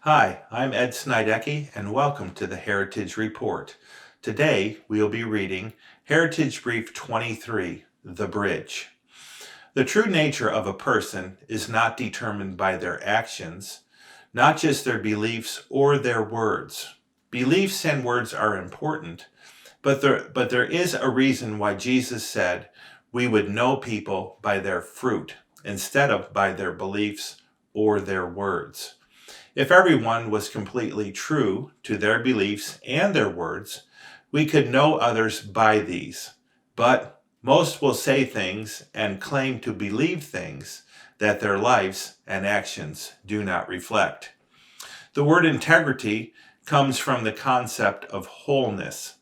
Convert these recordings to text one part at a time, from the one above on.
Hi, I'm Ed Snidecki, and welcome to the Heritage Report. Today, we'll be reading Heritage Brief 23, The Bridge. The true nature of a person is not determined by their actions, not just their beliefs or their words. Beliefs and words are important, but there is a reason why Jesus said we would know people by their fruit instead of by their beliefs or their words. If everyone was completely true to their beliefs and their words, we could know others by these. But most will say things and claim to believe things that their lives and actions do not reflect. The word integrity comes from the concept of wholeness.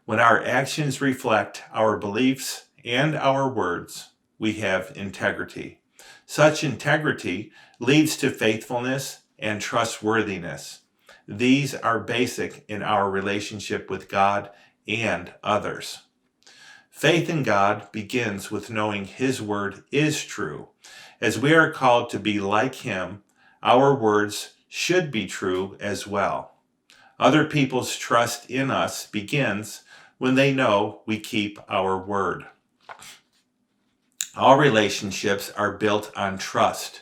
When our actions reflect our beliefs and our words, we have integrity. Such integrity leads to faithfulness and trustworthiness. These are basic in our relationship with God and others. Faith in God begins with knowing His word is true. As we are called to be like Him, our words should be true as well. Other people's trust in us begins when they know we keep our word. All relationships are built on trust.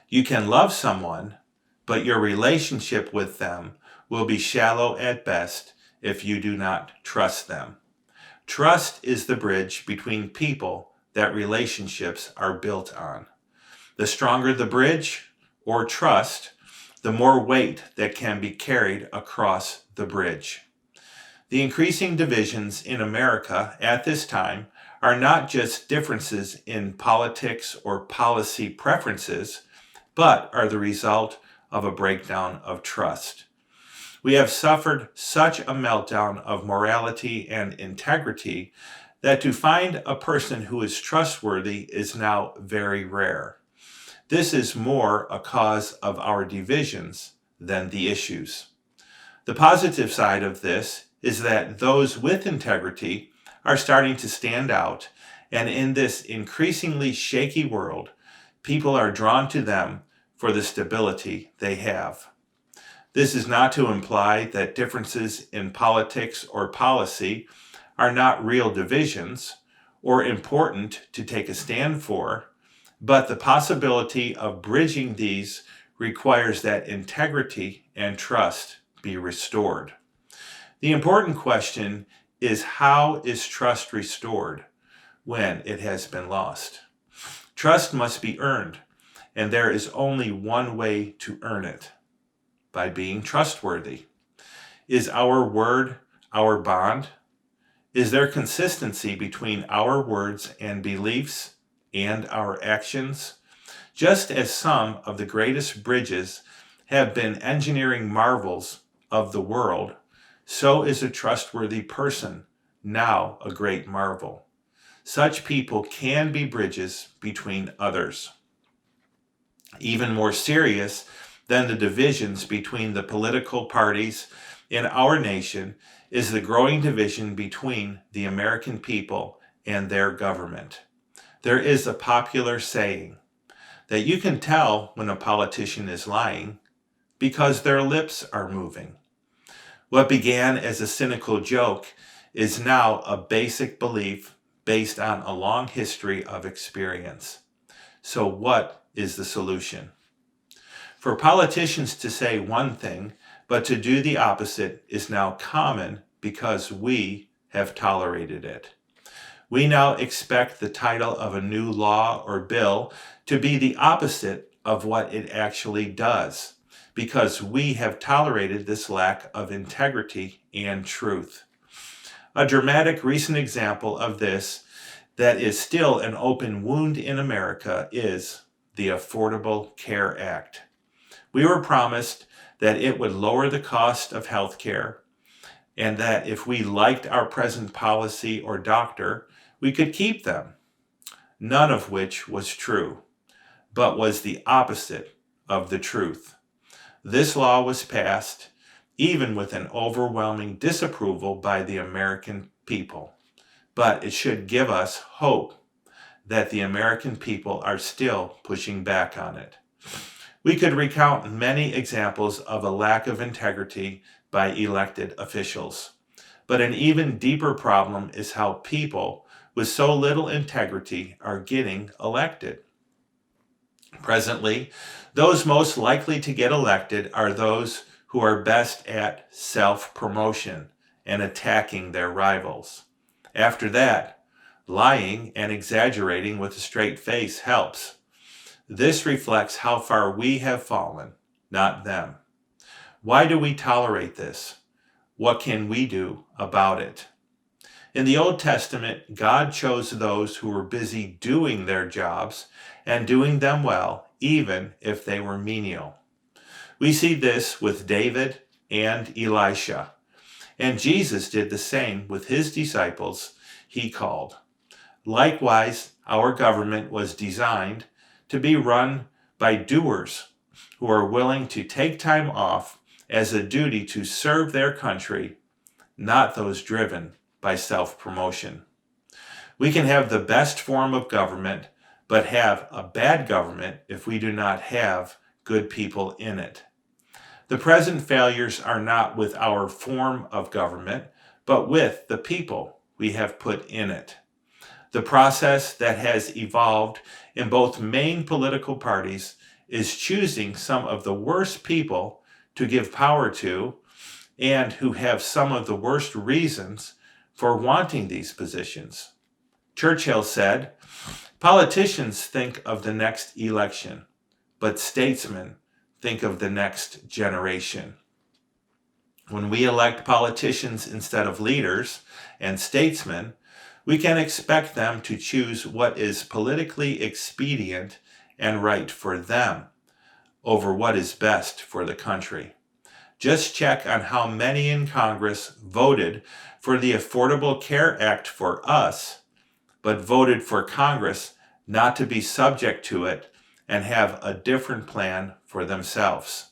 You can love someone, but your relationship with them will be shallow at best if you do not trust them. Trust is the bridge between people that relationships are built on. The stronger the bridge or trust, the more weight that can be carried across the bridge. The increasing divisions in America at this time are not just differences in politics or policy preferences, but are the result of a breakdown of trust. We have suffered such a meltdown of morality and integrity that to find a person who is trustworthy is now very rare. This is more a cause of our divisions than the issues. The positive side of this is that those with integrity are starting to stand out, and in this increasingly shaky world, people are drawn to them for the stability they have. This is not to imply that differences in politics or policy are not real divisions or important to take a stand for, but the possibility of bridging these requires that integrity and trust be restored. The important question is, how is trust restored when it has been lost? Trust must be earned, and there is only one way to earn it: by being trustworthy. Is our word our bond? Is there consistency between our words and beliefs and our actions? Just as some of the greatest bridges have been engineering marvels of the world, so is a trustworthy person now a great marvel. Such people can be bridges between others. Even more serious than the divisions between the political parties in our nation is the growing division between the American people and their government. There is a popular saying that you can tell when a politician is lying because their lips are moving. What began as a cynical joke is now a basic belief based on a long history of experience. So what is the solution? For politicians to say one thing, but to do the opposite is now common because we have tolerated it. We now expect the title of a new law or bill to be the opposite of what it actually does, because we have tolerated this lack of integrity and truth. A dramatic recent example of this that is still an open wound in America is the Affordable Care Act. We were promised that it would lower the cost of health care, and that if we liked our present policy or doctor, we could keep them. None of which was true, but was the opposite of the truth. This law was passed, even with an overwhelming disapproval by the American people. But it should give us hope that the American people are still pushing back on it. We could recount many examples of a lack of integrity by elected officials. But an even deeper problem is how people with so little integrity are getting elected. Presently, those most likely to get elected are those who are best at self-promotion and attacking their rivals. After that, lying and exaggerating with a straight face helps. This reflects how far we have fallen, not them. Why do we tolerate this? What can we do about it? In the Old Testament, God chose those who were busy doing their jobs and doing them well, even if they were menial. We see this with David and Elisha, and Jesus did the same with his disciples he called. Likewise, our government was designed to be run by doers who are willing to take time off as a duty to serve their country, not those driven by self-promotion. We can have the best form of government, but have a bad government if we do not have good people in it. The present failures are not with our form of government, but with the people we have put in it. The process that has evolved in both main political parties is choosing some of the worst people to give power to and who have some of the worst reasons for wanting these positions. Churchill said, "Politicians think of the next election, but statesmen think of the next generation." When we elect politicians instead of leaders and statesmen, we can expect them to choose what is politically expedient and right for them over what is best for the country. Just check on how many in Congress voted for the Affordable Care Act for us, but voted for Congress not to be subject to it and have a different plan for themselves.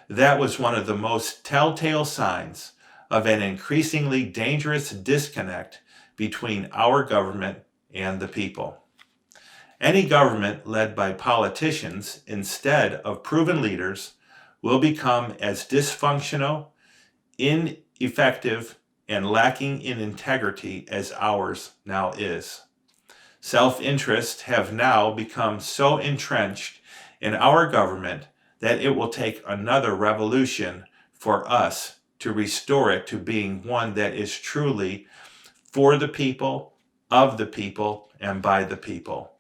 That was one of the most telltale signs of an increasingly dangerous disconnect between our government and the people. Any government led by politicians instead of proven leaders will become as dysfunctional, ineffective, and lacking in integrity as ours now is. Self-interest have now become so entrenched in our government that it will take another revolution for us to restore it to being one that is truly for the people, of the people, and by the people.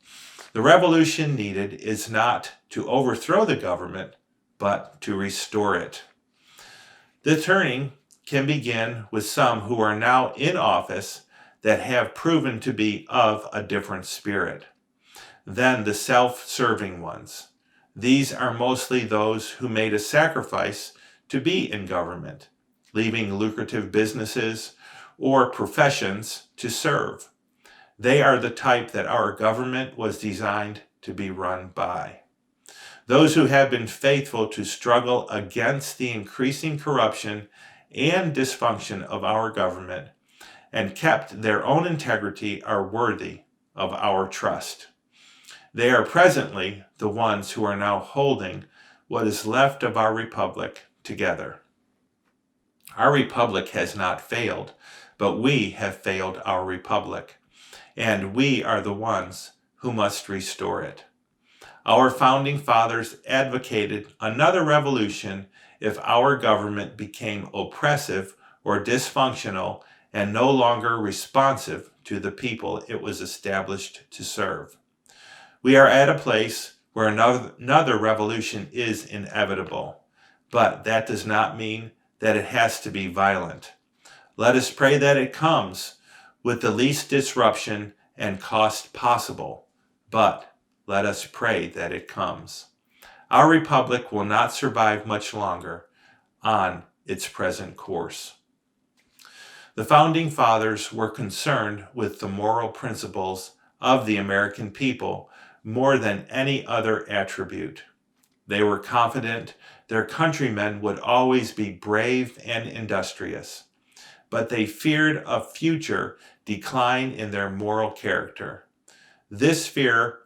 The revolution needed is not to overthrow the government, but to restore it. The turning can begin with some who are now in office that have proven to be of a different spirit than the self-serving ones. These are mostly those who made a sacrifice to be in government, leaving lucrative businesses or professions to serve. They are the type that our government was designed to be run by. Those who have been faithful to struggle against the increasing corruption and dysfunction of our government and kept their own integrity are worthy of our trust. They are presently the ones who are now holding what is left of our republic together. Our republic has not failed, but we have failed our republic, and we are the ones who must restore it. Our founding fathers advocated another revolution if our government became oppressive or dysfunctional and no longer responsive to the people it was established to serve. We are at a place where another revolution is inevitable, but that does not mean that it has to be violent. Let us pray that it comes with the least disruption and cost possible, but let us pray that it comes. Our republic will not survive much longer on its present course. The founding fathers were concerned with the moral principles of the American people more than any other attribute. They were confident their countrymen would always be brave and industrious, but they feared a future decline in their moral character. This fear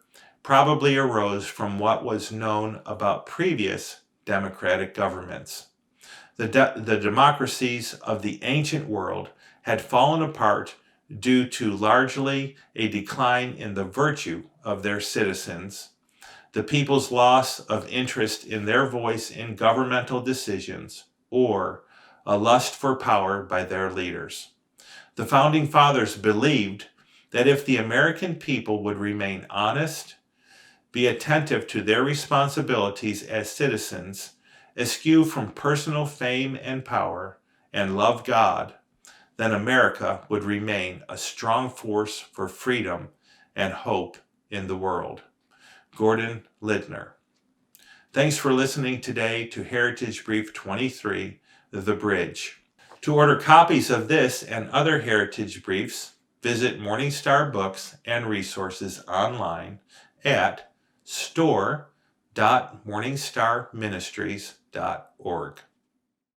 probably arose from what was known about previous democratic governments. The democracies of the ancient world had fallen apart due to largely a decline in the virtue of their citizens, the people's loss of interest in their voice in governmental decisions, or a lust for power by their leaders. The Founding Fathers believed that if the American people would remain honest, be attentive to their responsibilities as citizens, eschew from personal fame and power, and love God, then America would remain a strong force for freedom and hope in the world. Gordon Lidner. Thanks for listening today to Heritage Brief 23, The Bridge. To order copies of this and other Heritage Briefs, visit Morningstar Books and Resources online at store.morningstarministries.org.